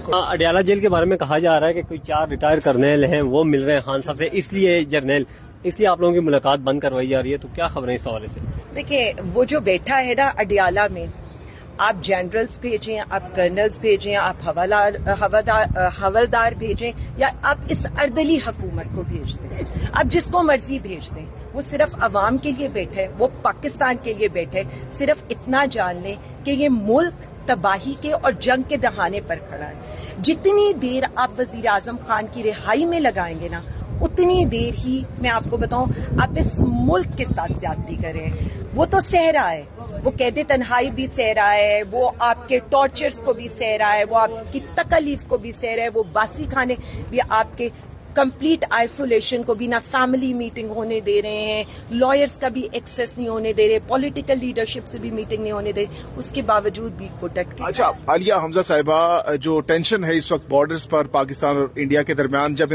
بالکل. اڈیالہ جیل کے بارے میں کہا جا رہا ہے کہ کوئی 4 ریٹائر کرنیل ہیں وہ مل رہے ہیں خان صاحب سے، اس لیے جرنیل، اس لیے آپ لوگوں کی ملاقات بند کروائی جا رہی ہے، تو کیا خبریں اس حوالے سے؟ دیکھیے وہ جو بیٹھا ہے نا اڈیالہ میں، آپ جنرلز بھیجیں، آپ کرنلز بھیجیں، آپ حوالدار بھیجیں، یا آپ اس اردلی حکومت کو بھیج دیں، آپ جس کو مرضی بھیج دیں، وہ صرف عوام کے لیے بیٹھے، وہ پاکستان کے لیے بیٹھے. صرف اتنا جان لیں کہ یہ ملک تباہی کے اور جنگ کے دہانے پر کھڑا ہے. جتنی دیر آپ وزیر اعظم خان کی رہائی میں لگائیں گے نا، اتنی دیر ہی میں آپ کو بتاؤں آپ اس ملک کے ساتھ زیادتی کریں. وہ تو سہ رہا ہے، وہ قید تنہائی بھی سہ رہا ہے، وہ آپ کے ٹارچرز کو بھی سہ رہا ہے، وہ آپ کی تکلیف کو بھی سہ رہا ہے، وہ باسی کھانے بھی، آپ کے کمپلیٹ آئسولیشن کو بھی، نہ فیملی میٹنگ ہونے دے رہے ہیں، لائرز کا بھی ایکسیس نہیں ہونے دے رہے، پولیٹیکل لیڈرشپ سے بھی میٹنگ نہیں ہونے دے رہے، اس کے باوجود بھی گھٹٹ کے. اچھا عالیہ حمزہ صاحبہ، جو ٹینشن ہے اس وقت بارڈرز پر پاکستان اور انڈیا کے درمیان، جب